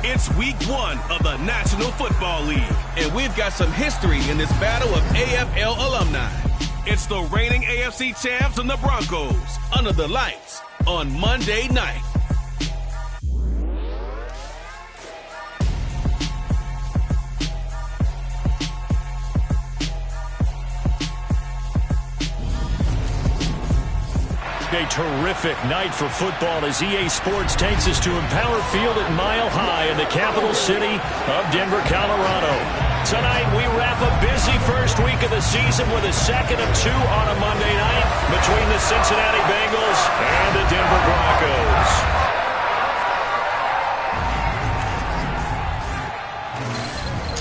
It's week 1 of the National Football League, and we've got some history in this battle of AFL alumni. It's the reigning AFC champs and the Broncos under the lights on Monday night. A terrific night for football as EA Sports takes us to Empower Field at Mile High in the capital city of Denver, Colorado. Tonight we wrap a busy first week of the season with a second of 2 on a Monday night between the Cincinnati Bengals and the Denver Broncos.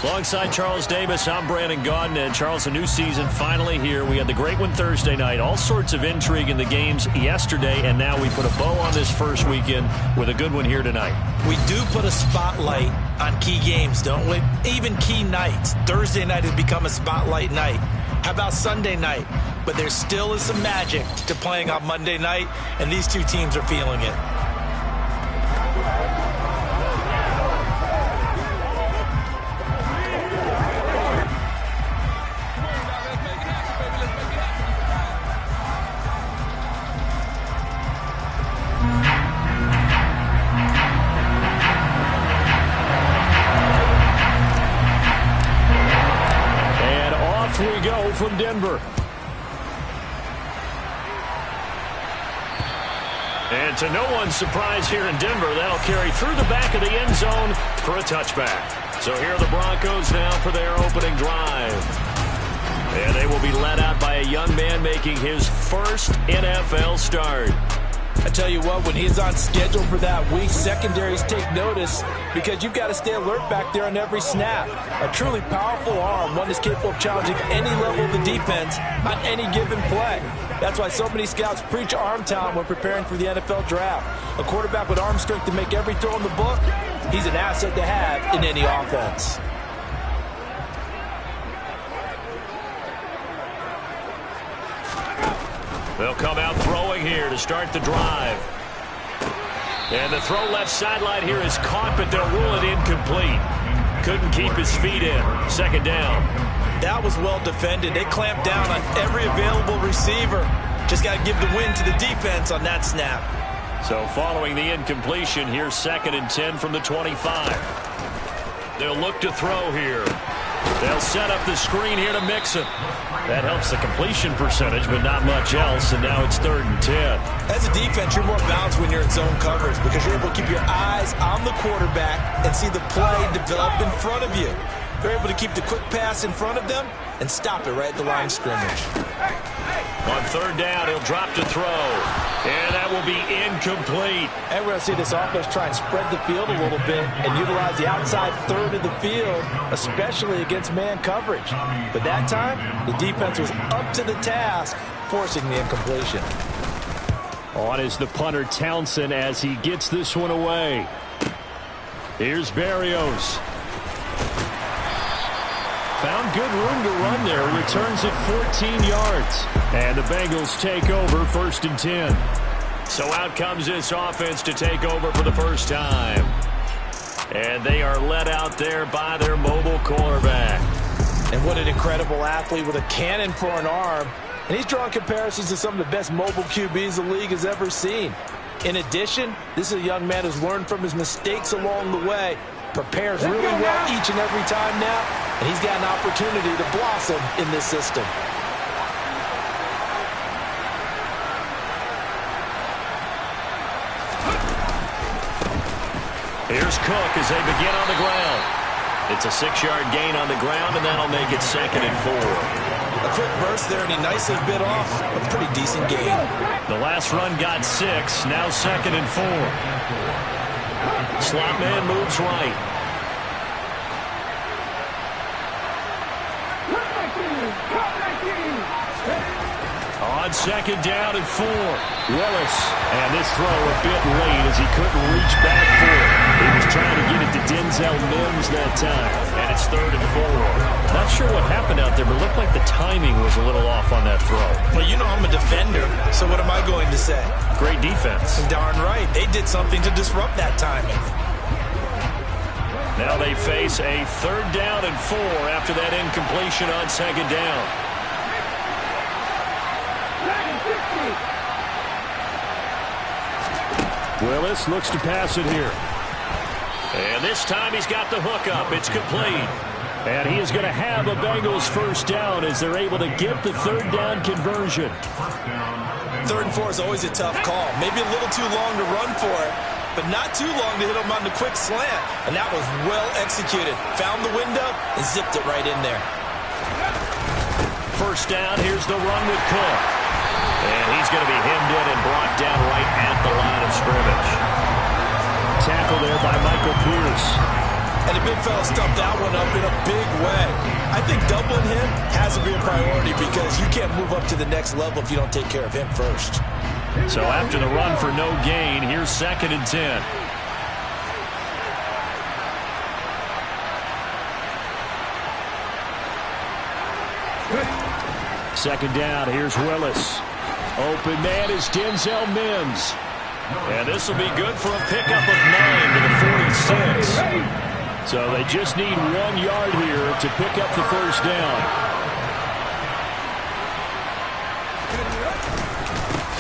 Alongside Charles Davis, I'm Brandon Gaudin. And Charles, a new season finally here. We had the great one Thursday night. All sorts of intrigue in the games yesterday, and now we put a bow on this first weekend with a good one here tonight. We do put a spotlight on key games, don't we? Even key nights. Thursday night has become a spotlight night. How about Sunday night? But there still is some magic to playing on Monday night, and these two teams are feeling it. From Denver. And to no one's surprise here in Denver, that'll carry through the back of the end zone for a touchback. So here are the Broncos now for their opening drive. And they will be led out by a young man making his first NFL start. I tell you what, when he's on schedule for that week, secondaries take notice because you've got to stay alert back there on every snap. A truly powerful arm, one that's capable of challenging any level of the defense on any given play. That's why so many scouts preach arm talent when preparing for the NFL draft. A quarterback with arm strength to make every throw in the book, he's an asset to have in any offense. They'll come out throwing here to start the drive. And the throw left sideline here is caught, but they'll rule it incomplete. Couldn't keep his feet in. Second down. That was well defended. They clamped down on every available receiver. Just got to give the win to the defense on that snap. So following the incompletion, here's 2nd and 10 from the 25. They'll look to throw here. They'll set up the screen here to Mixon. That helps the completion percentage, but not much else, and now it's 3rd and 10. As a defense, you're more balanced when you're in zone coverage because you're able to keep your eyes on the quarterback and see the play develop in front of you. They're able to keep the quick pass in front of them and stop it right at the line of scrimmage. On 3rd down, he'll drop to throw, and that will be incomplete. And we're going to see this offense try and spread the field a little bit and utilize the outside third of the field, especially against man coverage. But that time, the defense was up to the task, forcing the incompletion. On is the punter Townsend as he gets this one away. Here's Berrios. Found good room to run there. Returns it 14 yards. And the Bengals take over 1st and 10. So out comes this offense to take over for the first time. And they are led out there by their mobile quarterback. And what an incredible athlete with a cannon for an arm. And he's drawing comparisons to some of the best mobile QBs the league has ever seen. In addition, this is a young man who's learned from his mistakes along the way. Prepares really well each and every time now, and he's got an opportunity to blossom in this system. Here's Cook as they begin on the ground. It's a 6-yard gain on the ground, and that'll make it 2nd and 4. A quick burst there, and he nicely bit off a pretty decent gain. The last run got 6, now 2nd and 4. Slot man moves right. On 2nd down and 4. Willis. And this throw a bit late as he couldn't reach back for it. He was trying to get it to Denzel Mims that time. And it's 3rd and 4. Not sure what happened out there, but it looked like the timing was a little off on that throw. Well, you know I'm a defender, so what am I going to say? Great defense. Darn right. They did something to disrupt that timing. Now they face a 3rd down and 4 after that incompletion on 2nd down. Willis looks to pass it here. And this time he's got the hook up. It's complete. And he is going to have a Bengals 1st down as they're able to get the 3rd down conversion. 3rd and 4 is always a tough call. Maybe a little too long to run for it, but not too long to hit him on the quick slant. And that was well executed. Found the window and zipped it right in there. 1st down, here's the run with Cook. And he's going to be hemmed in and brought down right at the line of scrimmage. Tackle there by Michael Pierce. And the big fella stuffed that one up in a big way. I think doubling him has to be a priority because you can't move up to the next level if you don't take care of him first. So after the run for no gain, here's 2nd and 10. Second down, here's Willis. Open man is Denzel Mims. And this will be good for a pickup of 9 to the 46. So they just need 1 yard here to pick up the 1st down.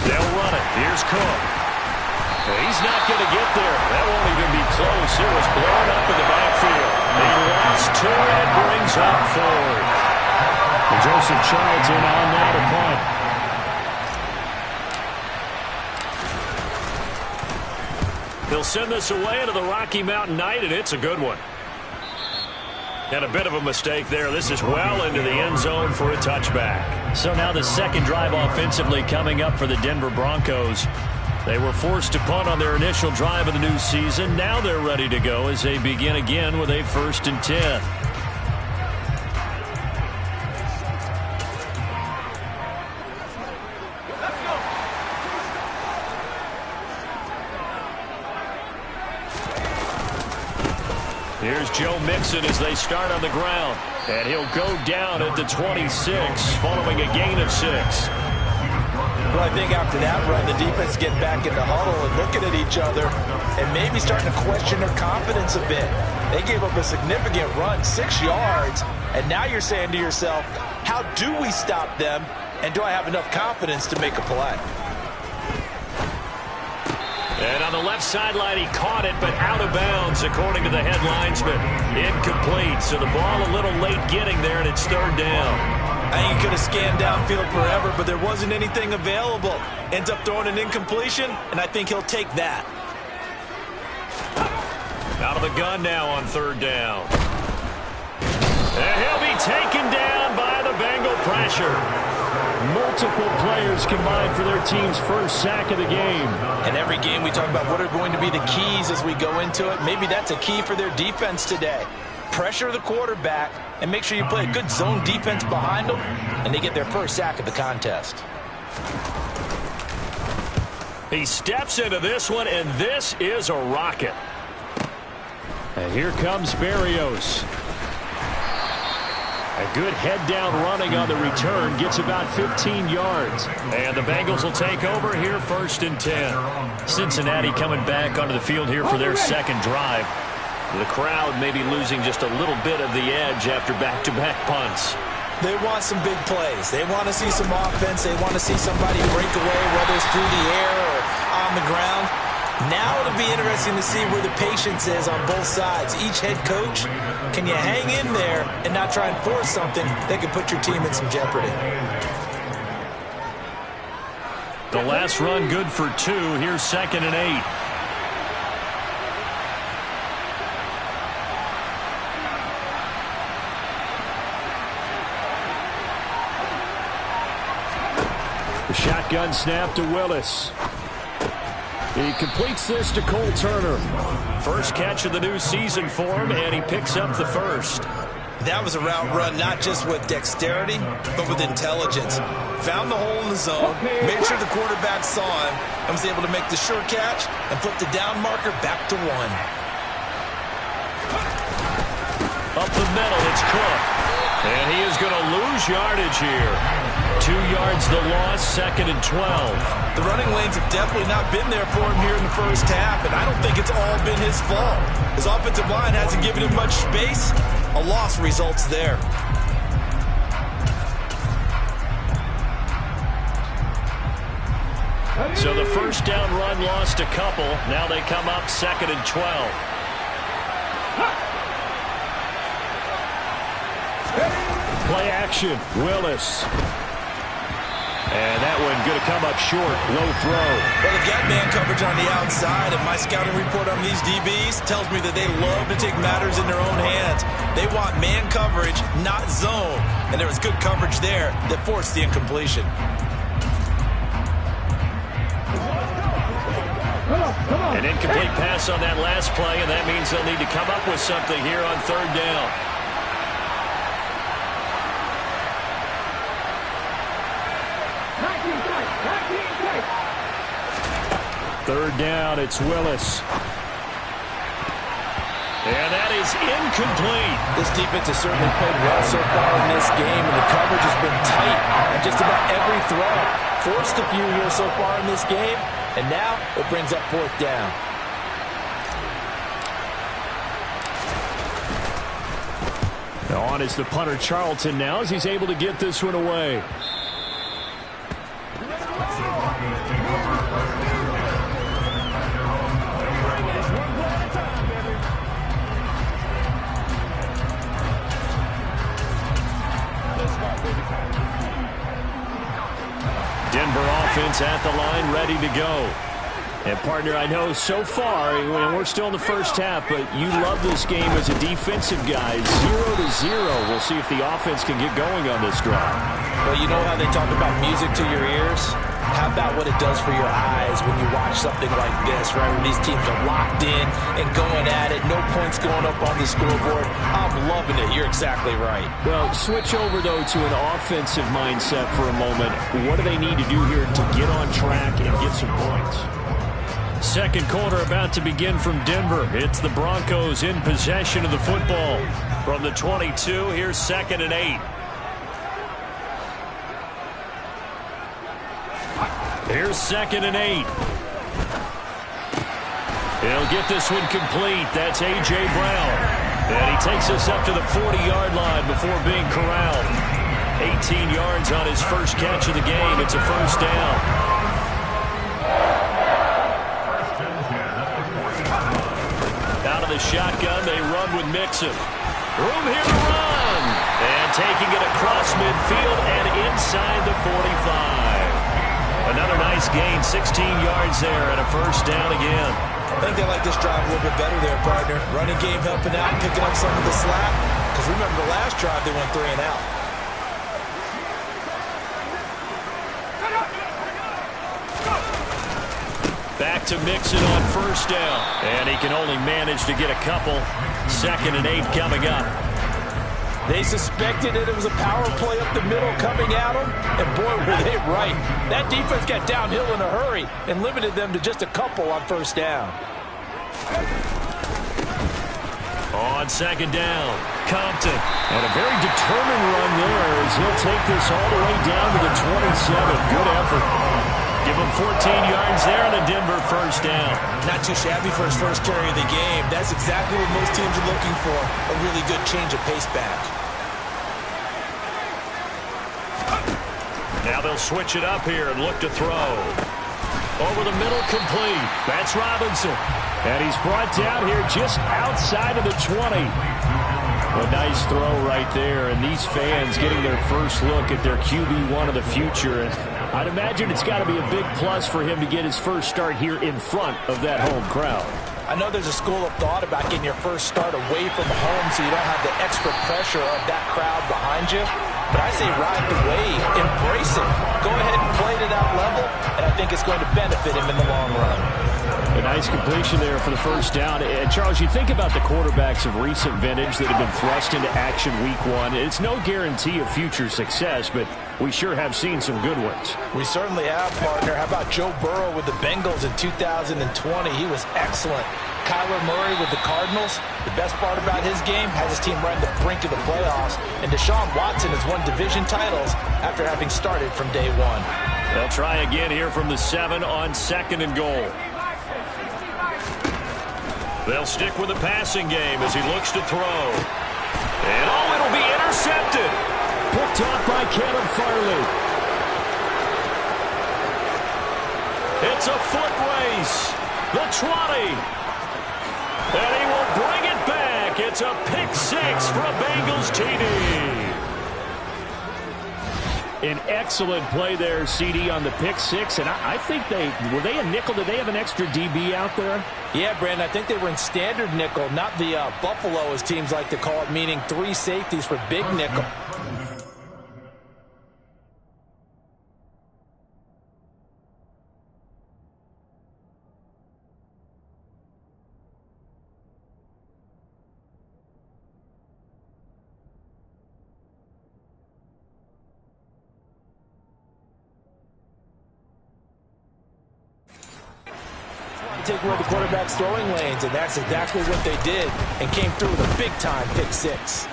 They'll run it. Here's Cook. He's not going to get there. That won't even be close. It was blown up in the backfield. They lost 2 and brings up 4th. And Joseph Charlton on now to punt. They'll send this away into the Rocky Mountain Night, and it's a good one. And a bit of a mistake there. This is well into the end zone for a touchback. So now the 2nd drive offensively coming up for the Denver Broncos. They were forced to punt on their initial drive of the new season. Now they're ready to go as they begin again with a 1st and 10. Here's Joe Mixon as they start on the ground. And he'll go down at the 26 following a gain of 6. Well, I think after that run, the defense getting back in the huddle and looking at each other and maybe starting to question their confidence a bit. They gave up a significant run, 6 yards, and now you're saying to yourself, how do we stop them, and do I have enough confidence to make a play? And on the left sideline, he caught it, but out of bounds, according to the head linesman. Incomplete, so the ball a little late getting there, and it's 3rd down. I think he could have scanned downfield forever, but there wasn't anything available. Ends up throwing an incompletion, and I think he'll take that. Out of the gun now on 3rd down. And he'll be taken down by the Bengal pressure. Multiple players combined for their team's 1st sack of the game. And every game we talk about what are going to be the keys as we go into it. Maybe that's a key for their defense today. Pressure the quarterback and make sure you play a good zone defense behind them, and they get their 1st sack of the contest. He steps into this one, and this is a rocket. And here comes Berrios. A good head-down running on the return. Gets about 15 yards. And the Bengals will take over here 1st and 10. Cincinnati coming back onto the field here for their 2nd drive. The crowd may be losing just a little bit of the edge after back-to-back punts. They want some big plays. They want to see some offense. They want to see somebody break away, whether it's through the air or on the ground. Now it'll be interesting to see where the patience is on both sides. Each head coach, can you hang in there and not try and force something that could put your team in some jeopardy? The last run good for 2. Here's 2nd and 8. The shotgun snap to Willis. He completes this to Cole Turner. First catch of the new season for him, and he picks up the 1st. That was a route run not just with dexterity, but with intelligence. Found the hole in the zone, made sure the quarterback saw him, and was able to make the sure catch and flip the down marker back to 1. Up the middle, it's Cook. And he is going to lose yardage here. 2 yards the loss, 2nd and 12. The running lanes have definitely not been there for him here in the first half, and I don't think it's all been his fault. His offensive line hasn't given him much space. A loss results there. So the first down run lost a couple. Now they come up 2nd and 12. Play action, Willis. And that one going to come up short, low throw. Well, they've got man coverage on the outside, and my scouting report on these DBs tells me that they love to take matters in their own hands. They want man coverage, not zone. And there was good coverage there that forced the incompletion. An incomplete pass on that last play, and that means they'll need to come up with something here on 3rd down. Third down, it's Willis. And that is incomplete. This defense has certainly played well so far in this game, and the coverage has been tight on just about every throw. Forced a few here so far in this game, and now it brings up 4th down. On is the punter Charlton now as he's able to get this one away. Denver offense at the line, ready to go. And, partner, I know so far, we're still in the first half, but you love this game as a defensive guy. 0-0. We'll see if the offense can get going on this drive. Well, you know how they talk about music to your ears? How about what it does for your eyes when you watch something like this, right? When these teams are locked in and going at it, no points going up on the scoreboard. I'm loving it. You're exactly right. Well, switch over, though, to an offensive mindset for a moment. What do they need to do here to get on track and get some points? Second quarter about to begin from Denver. It's the Broncos in possession of the football. From the 22, here's 2nd and 8. Here's 2nd and 8. He'll get this one complete. That's A.J. Brown. And he takes us up to the 40-yard line before being corralled. 18 yards on his first catch of the game. It's a first down. Out of the shotgun, they run with Mixon. Room here to run. And taking it across midfield and inside the 45. Another nice gain, 16 yards there and a first down again. I think they like this drive a little bit better there, partner. Running game helping out, picking up some of the slack. Because remember the last drive, they went 3 and out. Back to Mixon on first down. And he can only manage to get a couple. 2nd and 8 coming up. They suspected that it was a power play up the middle coming at them, and boy, were they right. That defense got downhill in a hurry and limited them to just a couple on first down. On 2nd down, Compton. And a very determined run there as he'll take this all the way down to the 27. Good effort. Give him 14 yards there and a Denver first down. Not too shabby for his first carry of the game. That's exactly what most teams are looking for, a really good change of pace back. Now they'll switch it up here and look to throw. Over the middle, complete. That's Robinson. And he's brought down here just outside of the 20. A nice throw right there, and these fans getting their first look at their QB1 of the future. And I'd imagine it's got to be a big plus for him to get his first start here in front of that home crowd. I know there's a school of thought about getting your first start away from home so you don't have the extra pressure of that crowd behind you. But I say ride the wave, embrace it. Go ahead and play to that level, and I think it's going to benefit him in the long run. A nice completion there for the first down. And Charles, you think about the quarterbacks of recent vintage that have been thrust into action week 1. It's no guarantee of future success, but we sure have seen some good ones. We certainly have, partner. How about Joe Burrow with the Bengals in 2020? He was excellent. Kyler Murray with the Cardinals. The best part about his game, has his team right on the brink of the playoffs. And Deshaun Watson has won division titles after having started from day 1. They'll try again here from the 7 on 2nd and goal. They'll stick with the passing game as he looks to throw. And, oh, it'll be intercepted. Picked off by Kevin Farley. It's a foot race. The 20. And he will bring it back. It's a pick 6 for a Bengals TD. An excellent play there, CD, on the pick 6. And I think were they a nickel? Did they have an extra DB out there? Yeah, Brandon, I think they were in standard nickel, not the Buffalo, as teams like to call it, meaning 3 safeties for big nickel. Take away the quarterback's throwing lanes, and that's exactly what they did, and came through with a big-time pick 6.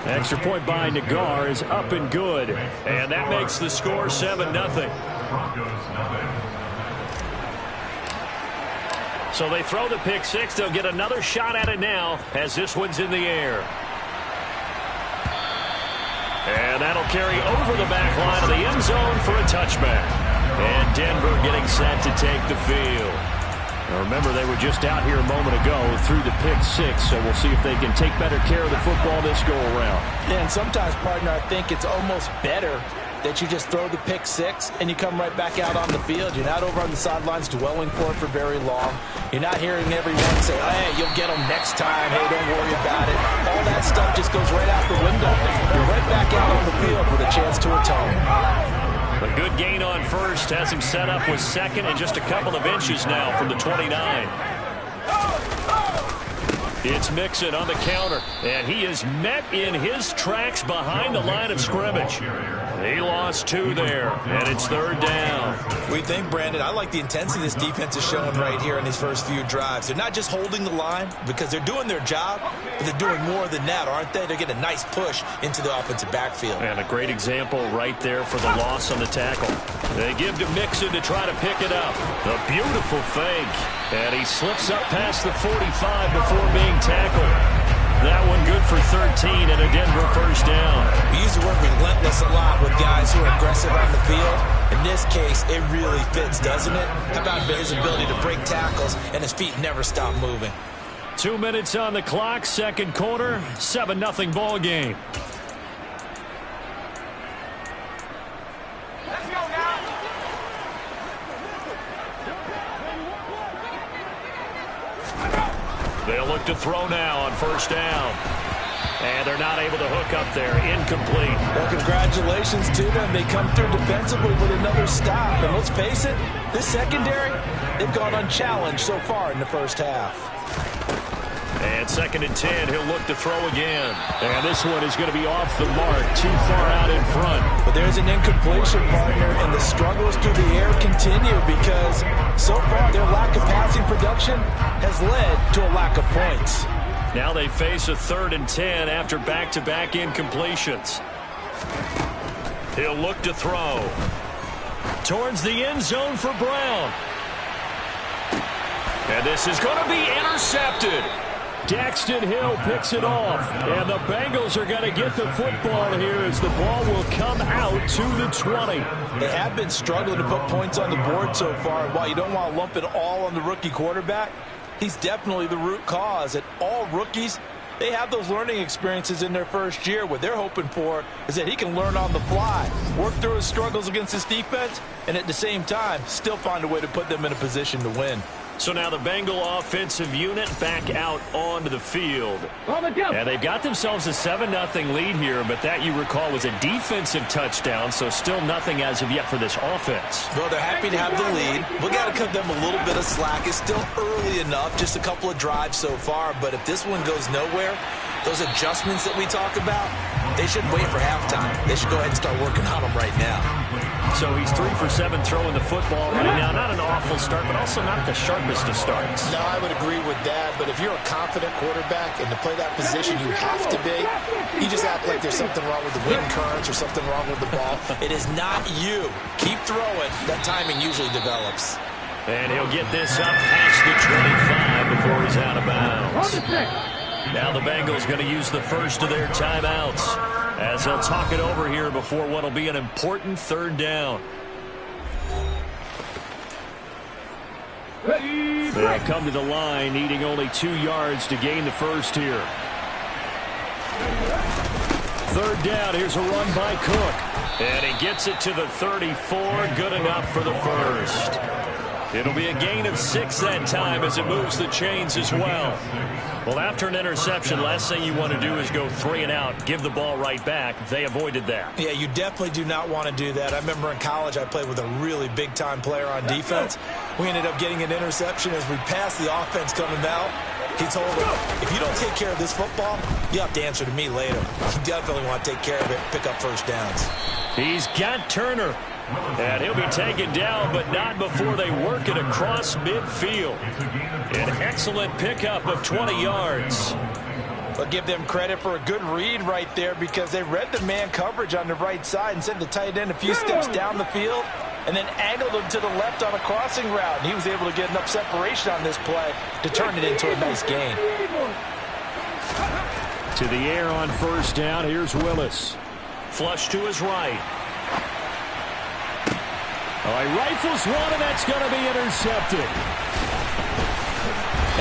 Extra point by Nagar is up and good, and that makes the score 7-0. So they throw the pick 6. They'll get another shot at it now as this one's in the air. And that'll carry over the back line of the end zone for a touchback. And Denver getting set to take the field. Now remember, they were just out here a moment ago through the pick 6, so we'll see if they can take better care of the football this go-around. Yeah, and sometimes, partner, I think it's almost better that you just throw the pick 6 and you come right back out on the field. You're not over on the sidelines dwelling for it for very long. You're not hearing everyone say, hey, you'll get them next time. Hey, don't worry about it. All that stuff just goes right out the window. You're right back out on the field with a chance to atone. A good gain on first has him set up with 2nd and just a couple of inches now from the 29. It's Mixon on the counter, and he is met in his tracks behind the line of scrimmage. He lost 2 there, and it's 3rd down. What do you think, Brandon? I like the intensity this defense is showing right here in these first few drives. They're not just holding the line because they're doing their job, but they're doing more than that, aren't they? They're getting a nice push into the offensive backfield. And a great example right there for the loss on the tackle. They give to Mixon to try to pick it up. A beautiful fake. And he slips up past the 45 before being tackled. That one good for 13 and a Denver first down. We use the word relentless a lot with guys who are aggressive on the field. In this case, it really fits, doesn't it? How about his ability to break tackles and his feet never stop moving? 2 minutes on the clock, 2nd quarter, 7-0 ball game. They'll look to throw now on first down. And they're not able to hook up there. Incomplete. Well, congratulations to them. They come through defensively with another stop. And let's face it, this secondary, they've gone unchallenged so far in the first half. And 2nd and 10, he'll look to throw again. And this one is going to be off the mark, too far out in front. But there's an incompletion, partner, and the struggles through the air continue because so far their lack of passing production has led to a lack of points. Now they face a 3rd and 10 after back-to-back incompletions. He'll look to throw. Towards the end zone for Brown. And this is going to be intercepted. Daxton Hill picks it off, and the Bengals are going to get the football here as the ball will come out to the 20. They have been struggling to put points on the board so far. While you don't want to lump it all on the rookie quarterback, he's definitely the root cause. And all rookies, they have those learning experiences in their first year. What they're hoping for is that he can learn on the fly, work through his struggles against his defense, and at the same time, still find a way to put them in a position to win. So now the Bengal offensive unit back out onto the field. And they've got themselves a 7-0 lead here, but that, you recall, was a defensive touchdown, so still nothing as of yet for this offense. Well, they're happy to have the lead. We got to cut them a little bit of slack. It's still early enough, just a couple of drives so far, but if this one goes nowhere, those adjustments that we talk about, they shouldn't wait for halftime. They should go ahead and start working on them right now. So he's 3 for 7 throwing the football right now. Not an awful start, but also not the sharpest of starts. No, I would agree with that. But if you're a confident quarterback and to play that position, you have to be. You just act like there's something wrong with the wind currents or something wrong with the ball. It is not you. Keep throwing. That timing usually develops. And he'll get this up past the 25 before he's out of bounds. Now the Bengals going to use the first of their timeouts as they'll talk it over here before what will be an important third down. They'll come to the line needing only 2 yards to gain the first here. Third down, here's a run by Cook. And he gets it to the 34, good enough for the first. It'll be a gain of 6 that time as it moves the chains as well. Well, after an interception, last thing you want to do is go 3 and out, give the ball right back. They avoided that. Yeah, you definitely do not want to do that. I remember in college I played with a really big-time player on defense. We ended up getting an interception as we passed the offense coming out. He told him, if you don't take care of this football, you have to answer to me later. You definitely want to take care of it, pick up first downs. He's got Turner. And he'll be taken down, but not before they work it across midfield. An excellent pickup of 20 yards. I'll give them credit for a good read right there because they read the man coverage on the right side and sent the tight end a few steps down the field and then angled him to the left on a crossing route. And he was able to get enough separation on this play to turn it into a nice gain. To the air on first down. Here's Willis. Flush to his right. All right, rifles one, and that's going to be intercepted.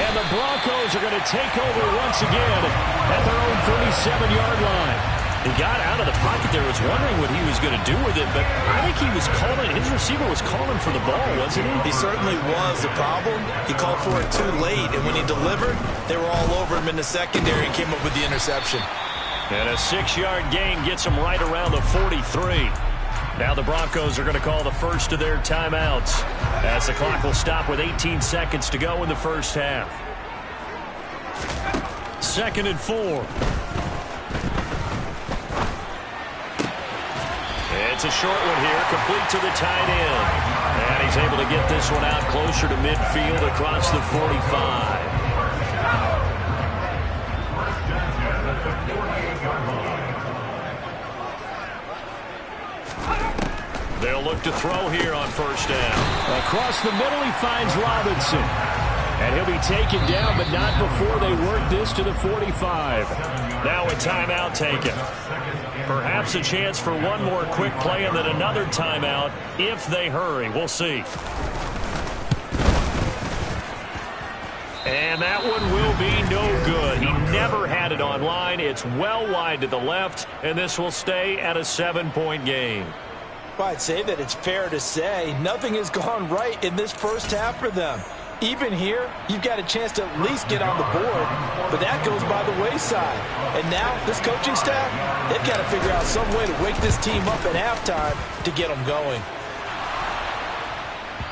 And the Broncos are going to take over once again at their own 37-yard line. He got out of the pocket there, was wondering what he was going to do with it, but I think he was calling, his receiver was calling for the ball, wasn't he? He certainly was. The problem, he called for it too late, and when he delivered, they were all over him in the secondary and came up with the interception. And a 6-yard gain gets him right around the 43. Now the Broncos are going to call the first of their timeouts as the clock will stop with 18 seconds to go in the first half. 2nd and 4. It's a short one here, complete to the tight end. And he's able to get this one out closer to midfield across the 45. They'll look to throw here on first down. Across the middle, he finds Robinson. And he'll be taken down, but not before they work this to the 45. Now a timeout taken. Perhaps a chance for one more quick play and then another timeout if they hurry. We'll see. And that one will be no good. He never had it on line. It's well wide to the left, and this will stay at a 7-point game. Well, I'd say that it's fair to say nothing has gone right in this first half for them. Even here, you've got a chance to at least get on the board, but that goes by the wayside. And now, this coaching staff, they've got to figure out some way to wake this team up at halftime to get them going.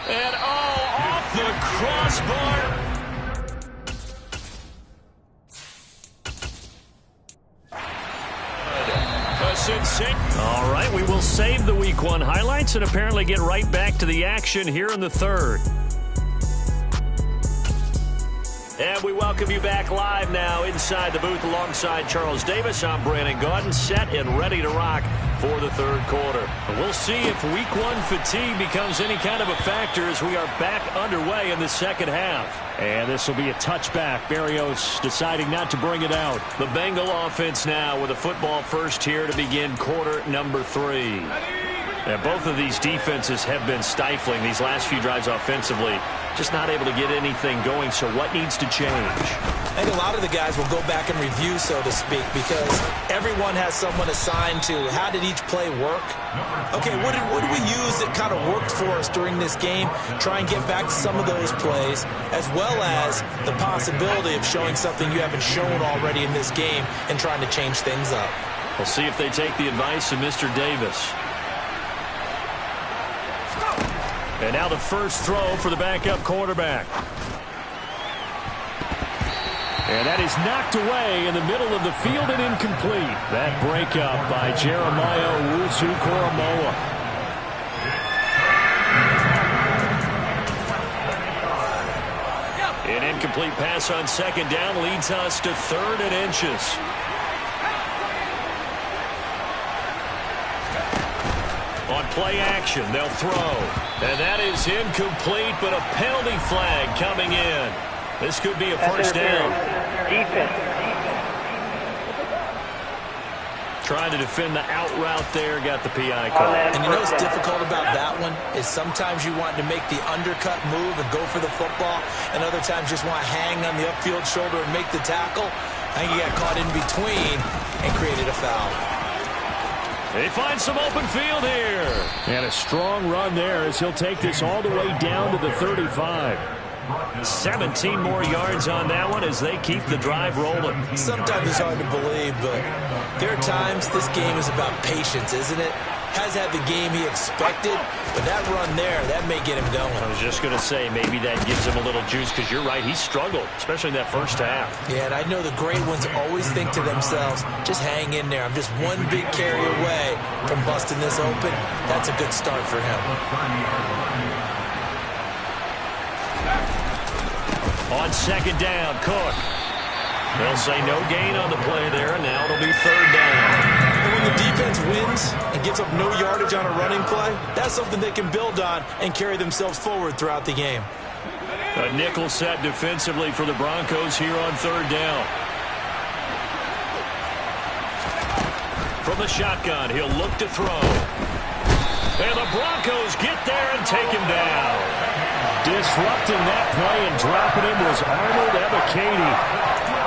And off the crossbar. All right, we will save the Week 1 highlights and apparently get right back to the action here in the third. And we welcome you back live now inside the booth alongside Charles Davis. I'm Brandon Gaudin, set and ready to rock for the third quarter. We'll see if Week 1 fatigue becomes any kind of a factor as we are back underway in the second half. And this will be a touchback. Berrios deciding not to bring it out. The Bengal offense now with a football first here to begin quarter number 3. And both of these defenses have been stifling these last few drives offensively. Just not able to get anything going, so what needs to change? I think a lot of the guys will go back and review, so to speak, because everyone has someone assigned to how did each play work. Okay, what did we use that kind of worked for us during this game? Try and get back to some of those plays, as well as the possibility of showing something you haven't shown already in this game and trying to change things up. We'll see if they take the advice of Mr. Davis. And now the first throw for the backup quarterback. And that is knocked away in the middle of the field and incomplete. That breakup by Jeremiah Owusu-Koramoah. An incomplete pass on second down leads us to 3rd and inches. On play action, they'll throw. And that is incomplete, but a penalty flag coming in. This could be a first down. Defense. Trying to defend the out route there, got the PI call. And you know what's difficult about that one is sometimes you want to make the undercut move and go for the football, and other times just want to hang on the upfield shoulder and make the tackle. I think he got caught in between and created a foul. They find some open field here. And a strong run there as he'll take this all the way down to the 35. 17 more yards on that one as they keep the drive rolling. Sometimes it's hard to believe, but there are times this game is about patience, isn't it? Has had the game he expected, but that run there, that may get him going. I was just going to say, maybe that gives him a little juice, because you're right, he struggled, especially in that first half. Yeah, and I know the great ones always think to themselves, just hang in there. I'm just one big carry away from busting this open. That's a good start for him. On second down, Cook. They'll say no gain on the play there, and now it'll be 3rd down. And when the defense wins and gives up no yardage on a running play, that's something they can build on and carry themselves forward throughout the game. A nickel set defensively for the Broncos here on 3rd down. From the shotgun, he'll look to throw. And the Broncos get there and take him down. Disrupting that play and dropping him was Arnold Ebiketie.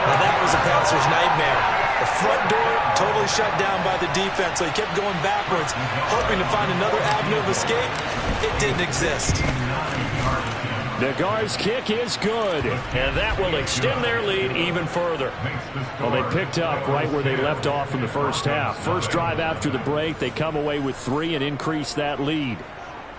And that was a passer's nightmare. The front door totally shut down by the defense, so he kept going backwards, hoping to find another avenue of escape. It didn't exist. Nagar's kick is good. And that will extend their lead even further. Well, they picked up right where they left off in the first half. First drive after the break, they come away with 3 and increase that lead.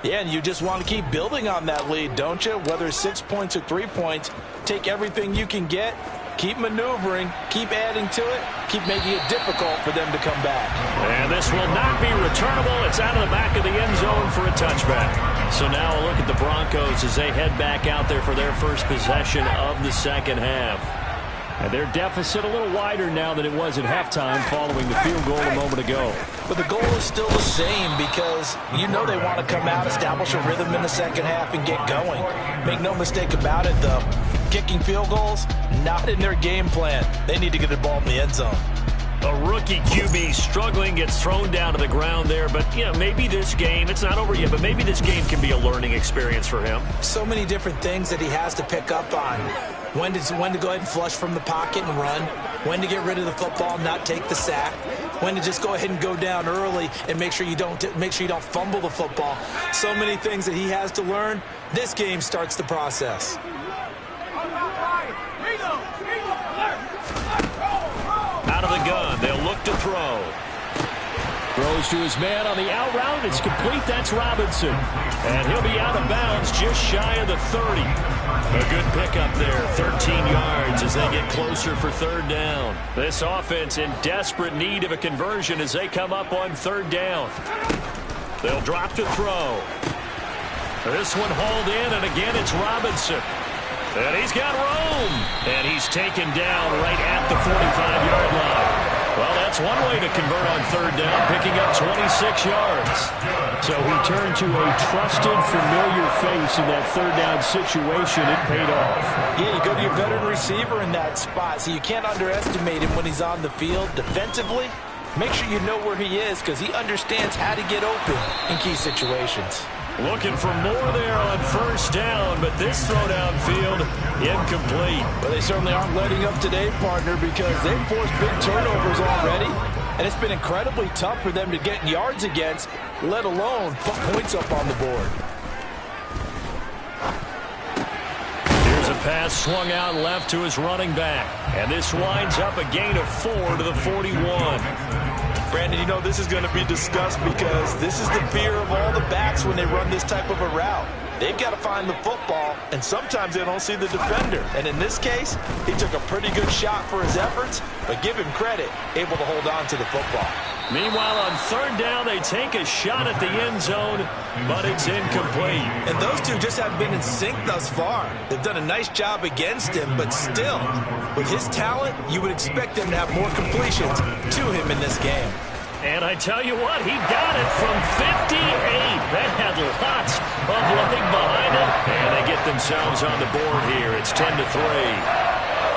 Yeah, and you just want to keep building on that lead, don't you? Whether it's 6 points or 3 points, take everything you can get, keep maneuvering, keep adding to it, keep making it difficult for them to come back. And this will not be returnable. It's out of the back of the end zone for a touchback. So now a look at the Broncos as they head back out there for their first possession of the second half. And their deficit a little wider now than it was at halftime following the field goal a moment ago. But the goal is still the same because you know they want to come out, establish a rhythm in the second half, and get going. Make no mistake about it, though. Kicking field goals, not in their game plan. They need to get the ball in the end zone. A rookie QB struggling, gets thrown down to the ground there. But, you know, maybe this game, it's not over yet, but maybe this game can be a learning experience for him. So many different things that he has to pick up on. When to go ahead and flush from the pocket and run. When to get rid of the football and not take the sack. When to just go ahead and go down early and make sure you don't fumble the football. So many things that he has to learn. This game starts the process. Out of the gun, they'll look to throw. Throws to his man on the out route. It's complete. That's Robinson. And he'll be out of bounds just shy of the 30. A good pickup there. 13 yards as they get closer for 3rd down. This offense in desperate need of a conversion as they come up on 3rd down. They'll drop to throw. This one hauled in, and again it's Robinson. And he's got room. And he's taken down right at the 45-yard line. Well, that's one way to convert on 3rd down, picking up 26 yards. So he turned to a trusted, familiar face in that 3rd down situation. It paid off. Yeah, you go to your veteran receiver in that spot, so you can't underestimate him when he's on the field. Defensively, make sure you know where he is because he understands how to get open in key situations. Looking for more there on 1st down, but this throw downfield incomplete. But they certainly aren't letting up today, partner, because they've forced big turnovers already. And it's been incredibly tough for them to get yards against, let alone put points up on the board. Here's a pass swung out left to his running back. And this winds up a gain of 4 to the 41. Brandon, you know this is going to be discussed because this is the fear of all the backs when they run this type of a route. They've got to find the football, and sometimes they don't see the defender. And in this case, he took a pretty good shot for his efforts, but give him credit, able to hold on to the football. Meanwhile, on third down, they take a shot at the end zone, but it's incomplete. And those two just haven't been in sync thus far. They've done a nice job against him, but still, with his talent, you would expect them to have more completions to him in this game. And I tell you what, he got it from 58. That had lots of leg behind it. And they get themselves on the board here. It's 10-3.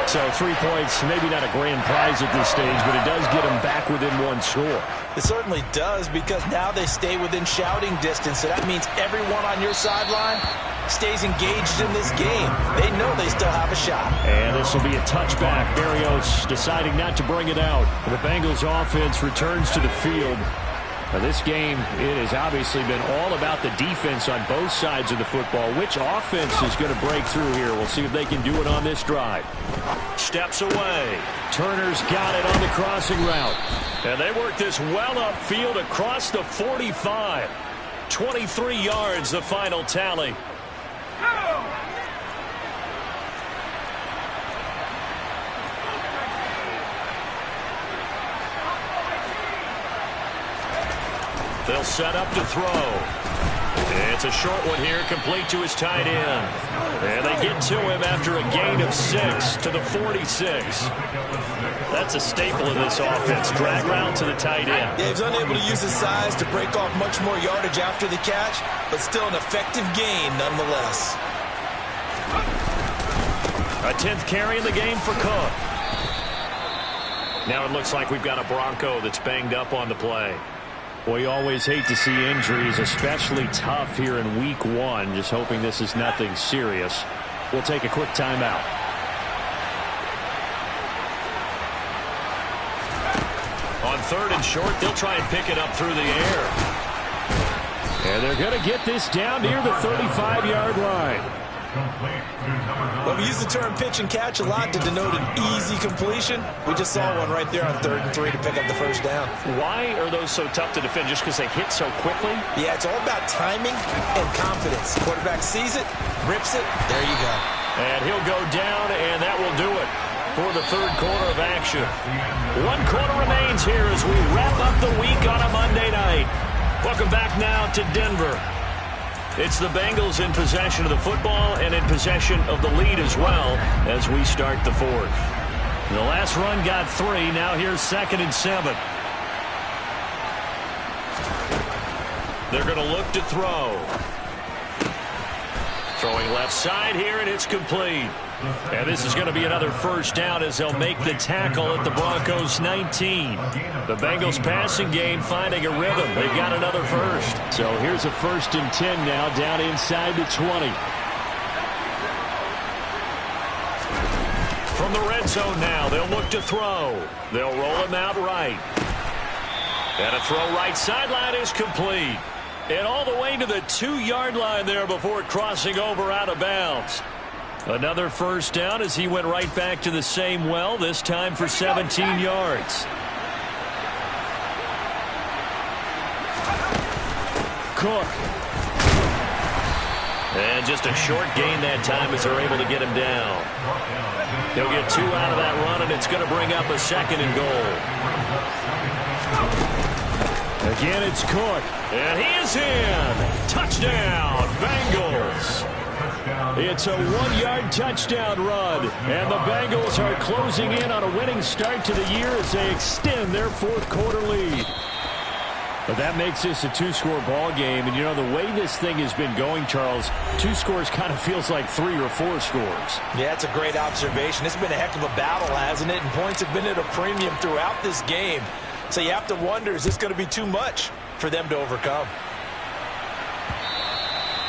So 3 points, maybe not a grand prize at this stage, but it does get them back within one score. It certainly does, because now they stay within shouting distance. So that means everyone on your sideline stays engaged in this game. They know they still have a shot. And this will be a touchback. Berrios deciding not to bring it out. The Bengals offense returns to the field. Now this game, it has obviously been all about the defense on both sides of the football. Which offense is going to break through here? We'll see if they can do it on this drive. Steps away. Turner's got it on the crossing route. And they work this well upfield across the 45. 23 yards, the final tally. They'll set up to throw. It's a short one here, complete to his tight end. And they get to him after a gain of 6 to the 46. That's a staple of this offense. Drag route to the tight end. Yeah, he's unable to use his size to break off much more yardage after the catch, but still an effective gain nonetheless. A 10th carry in the game for Cook. Now it looks like we've got a Bronco that's banged up on the play. Well, you always hate to see injuries, especially tough here in week 1. Just hoping this is nothing serious. We'll take a quick timeout. On third and short, they'll try and pick it up through the air. And they're going to get this down near the 35-yard line. Well, we use the term pitch and catch a lot to denote an easy completion. We just saw one right there on 3rd and 3 to pick up the first down. Why are those so tough to defend? Just because they hit so quickly? Yeah, it's all about timing and confidence. Quarterback sees it, rips it, there you go. And he'll go down, and that will do it for the third quarter of action. 1 quarter remains here as we wrap up the week on a Monday night. Welcome back now to Denver. It's the Bengals in possession of the football and in possession of the lead as well as we start the fourth. The last run got 3. Now here's 2nd and 7. They're going to look to throw. Throwing left side here, and it's complete. And this is going to be another first down as they'll make the tackle at the Broncos' 19. The Bengals passing game finding a rhythm. They've got another first. So here's a 1st and 10 now down inside the 20. From the red zone now, they'll look to throw. They'll roll him out right. And a throw right sideline is complete. And all the way to the 2-yard line there before crossing over out of bounds. Another first down as he went right back to the same well, this time for 17 yards. Cook. And just a short gain that time as they're able to get him down. He'll get 2 out of that run, and it's going to bring up a 2nd and goal. Again, it's Cook. And he is in. Touchdown, Bengals. It's a 1-yard touchdown run, and the Bengals are closing in on a winning start to the year as they extend their 4th quarter lead. But that makes this a 2-score ball game, and you know the way this thing has been going, Charles, 2 scores kind of feels like 3 or 4 scores. Yeah, it's a great observation. It's been a heck of a battle, hasn't it? And points have been at a premium throughout this game. So you have to wonder, is this going to be too much for them to overcome?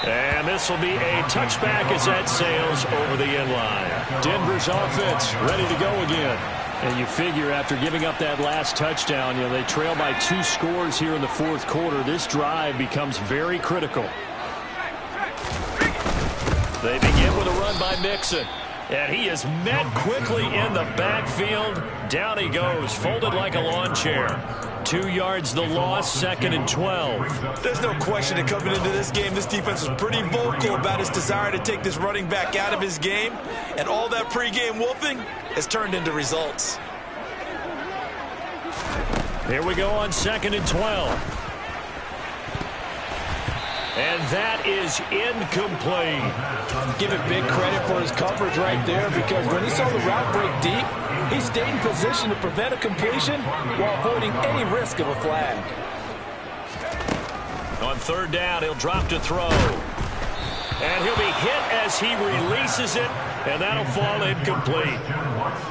And this will be a touchback as that sails over the end line. Denver's offense ready to go again. And you figure after giving up that last touchdown, you know, they trail by 2 scores here in the 4th quarter. This drive becomes very critical. They begin with a run by Mixon. And he is met quickly in the backfield. Down he goes, folded like a lawn chair. 2 yards the loss, 2nd and 12. There's no question that coming into this game, this defense was pretty vocal about his desire to take this running back out of his game. And all that pregame wolfing has turned into results. Here we go on 2nd and 12. And that is incomplete. Give him big credit for his coverage right there, because when he saw the route break deep, he stayed in position to prevent a completion while avoiding any risk of a flag. On 3rd down, he'll drop to throw. And he'll be hit as he releases it, and that'll fall incomplete.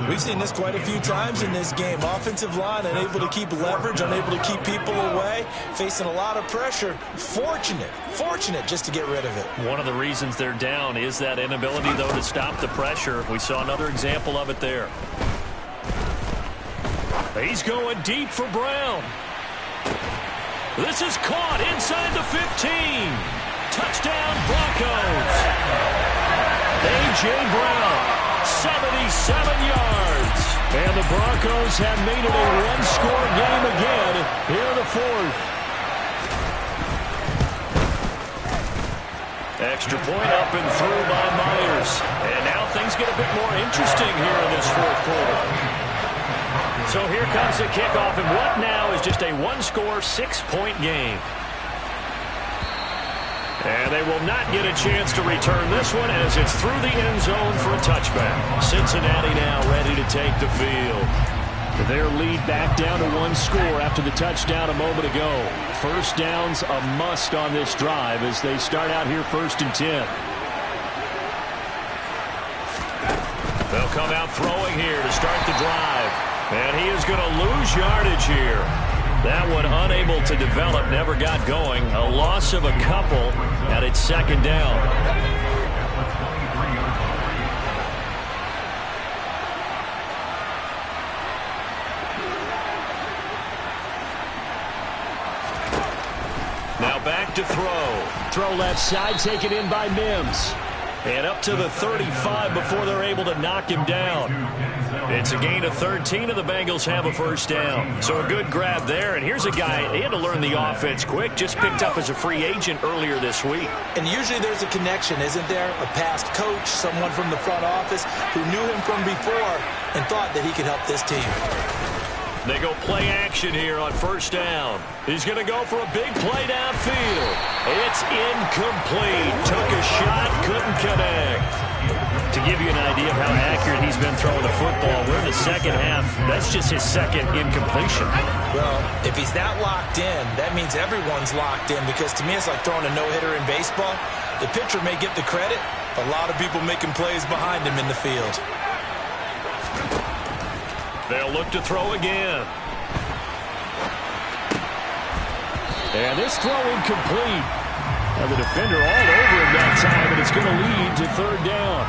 We've seen this quite a few times in this game. Offensive line unable to keep leverage, unable to keep people away, facing a lot of pressure. Fortunate just to get rid of it. One of the reasons they're down is that inability, though, to stop the pressure. We saw another example of it there. He's going deep for Brown. This is caught inside the 15. Touchdown, Broncos. A.J. Brown, 77 yards. And the Broncos have made it a one-score game again here in the 4th. Extra point up and through by Myers. And now things get a bit more interesting here in this 4th quarter. So here comes the kickoff, and what now is just a one-score, 6-point game. And they will not get a chance to return this one as it's through the end zone for a touchback. Cincinnati now ready to take the field. Their lead back down to 1 score after the touchdown a moment ago. First down's a must on this drive as they start out here 1st and 10. They'll come out throwing here to start the drive. And he is going to lose yardage here. That one unable to develop, never got going. A loss of a couple, and it's 2nd down. Now back to throw. Throw left side, taken in by Mims. And up to the 35 before they're able to knock him down. It's a gain of 13, and the Bengals have a first down. So a good grab there, and here's a guy, he had to learn the offense quick, just picked up as a free agent earlier this week. And usually there's a connection, isn't there? A past coach, someone from the front office who knew him from before and thought that he could help this team. They go play action here on first down. He's going to go for a big play downfield. It's incomplete. Took a shot, couldn't connect. To give you an idea of how accurate he's been throwing the football, we're in the second half. That's just his 2nd incompletion. Well, if he's that locked in, that means everyone's locked in, because to me it's like throwing a no-hitter in baseball. The pitcher may get the credit, a lot of people making plays behind him in the field. They'll look to throw again. And this throw incomplete. Now the defender all over him that time, and it's going to lead to 3rd down.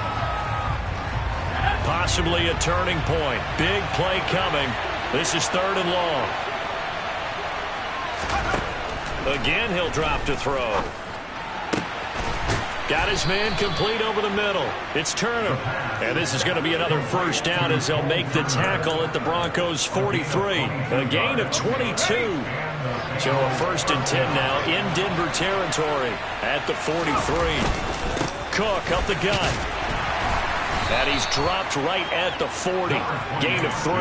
Possibly a turning point. Big play coming. This is 3rd and long. Again, he'll drop to throw. Got his man complete over the middle. It's Turner. And this is going to be another first down as they'll make the tackle at the Broncos' 43. A gain of 22. So a 1st and 10 now in Denver territory at the 43. Cook up the gut. And he's dropped right at the 40. Gain of 3.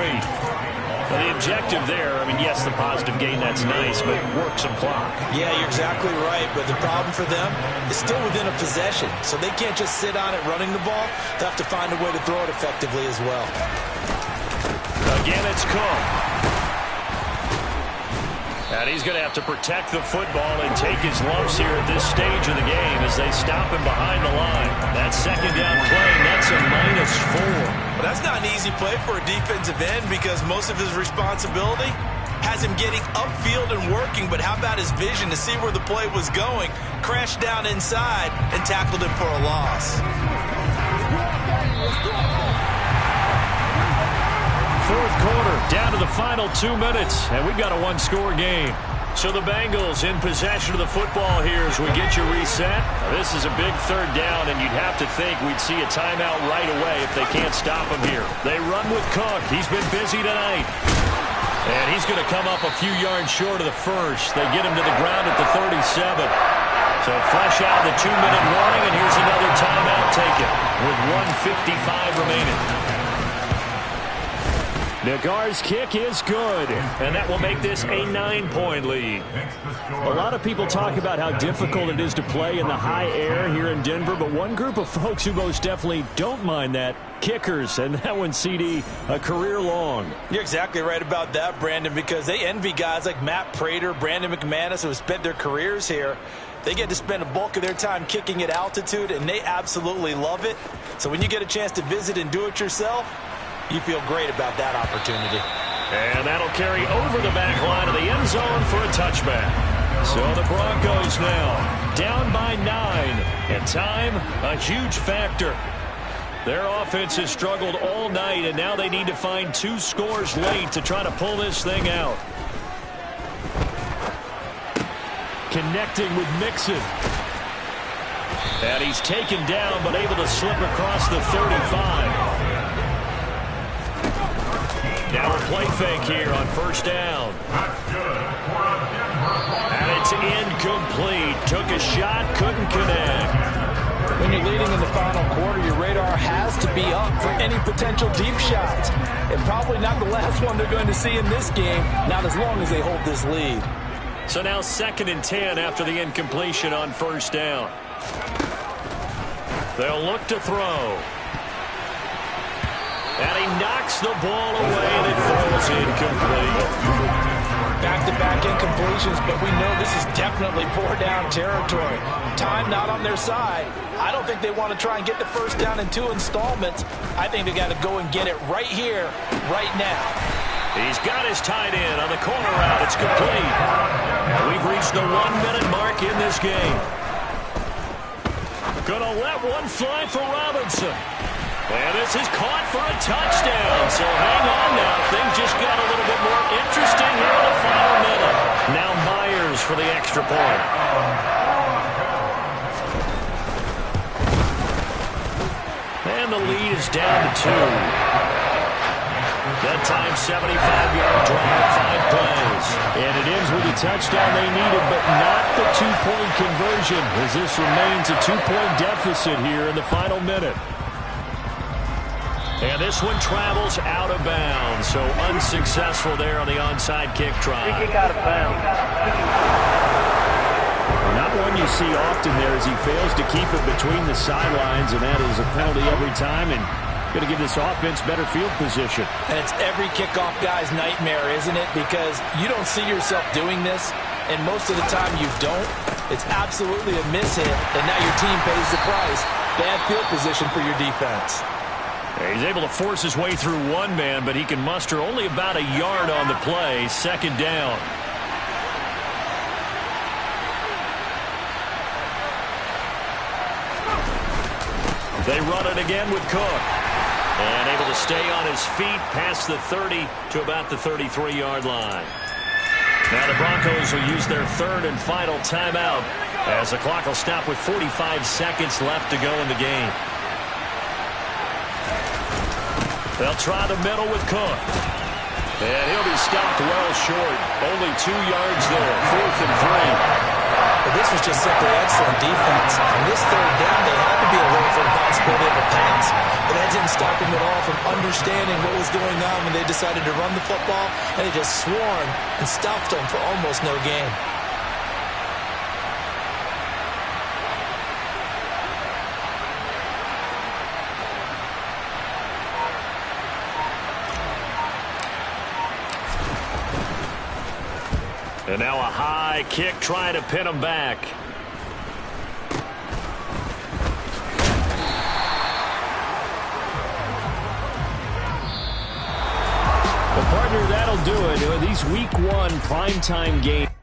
Well, the objective there, I mean, yes, the positive gain, that's nice, but work some clock. Yeah, you're exactly right, but the problem for them is still within a possession, so they can't just sit on it running the ball. They have to find a way to throw it effectively as well. Again, it's Cook. And he's going to have to protect the football and take his lumps here at this stage of the game as they stop him behind the line. That 2nd down play, that's a -4. Well, that's not an easy play for a defensive end, because most of his responsibility has him getting upfield and working, but how about his vision to see where the play was going, crashed down inside, and tackled him for a loss. 4th quarter, down to the final 2 minutes, and we've got a one-score game. So the Bengals in possession of the football here as we get you reset. This is a big 3rd down, and you'd have to think we'd see a timeout right away if they can't stop him here. They run with Cook. He's been busy tonight. And he's going to come up a few yards short of the first. They get him to the ground at the 37. So fresh out of the 2-minute warning, and here's another timeout taken with 1:55 remaining. Nagar's kick is good, and that will make this a 9-point lead. A lot of people talk about how difficult it is to play in the high air here in Denver, but one group of folks who most definitely don't mind that, kickers, and that one, CD, a career long. You're exactly right about that, Brandon, because they envy guys like Matt Prater, Brandon McManus, who have spent their careers here. They get to spend a bulk of their time kicking at altitude, and they absolutely love it. So when you get a chance to visit and do it yourself, you feel great about that opportunity. And that'll carry over the back line of the end zone for a touchback. So the Broncos now down by 9. And time, a huge factor. Their offense has struggled all night, and now they need to find 2 scores late to try to pull this thing out. Connecting with Mixon. And he's taken down, but able to slip across the 35. Now a play fake here on first down. And it's incomplete. Took a shot, couldn't connect. When you're leading in the final quarter, your radar has to be up for any potential deep shots. And probably not the last one they're going to see in this game, not as long as they hold this lead. So now 2nd and 10 after the incompletion on first down. They'll look to throw. And he knocks the ball away, and it falls incomplete. Back-to-back incompletions, but we know this is definitely 4-down territory. Time not on their side. I don't think they want to try and get the first down in 2 installments. I think they got to go and get it right here, right now. He's got his tight end on the corner route. It's complete. And we've reached the 1-minute mark in this game. Gonna let one fly for Robinson. And this is caught for a touchdown. So hang on now. Things just got a little bit more interesting here in the final minute. Now Myers for the extra point. And the lead is down to 2. That time, 75-yard drive, 5 plays. And it ends with a touchdown they needed, but not the 2-point conversion, as this remains a 2-point deficit here in the final minute. And this one travels out of bounds, so unsuccessful there on the onside kick try. Free kick out of bounds. Not one you see often there as he fails to keep it between the sidelines, and that is a penalty every time, and going to give this offense better field position. And it's every kickoff guy's nightmare, isn't it? Because you don't see yourself doing this, and most of the time you don't. It's absolutely a mishit, and now your team pays the price. Bad field position for your defense. He's able to force his way through one man, but he can muster only about a yard on the play. 2nd down. They run it again with Cook. And able to stay on his feet past the 30 to about the 33-yard line. Now the Broncos will use their 3rd and final timeout as the clock will stop with 45 seconds left to go in the game. They'll try the middle with Cook. And he'll be stopped well short. Only 2 yards there. 4th and 3. But this was just simply excellent defense. On this 3rd down, they had to be alert for the possibility of a pass. But that didn't stop them at all from understanding what was going on when they decided to run the football. And they just swarmed and stopped them for almost no gain. And now a high kick trying to pin him back. Well, partner, that'll do it. These Week 1 primetime games.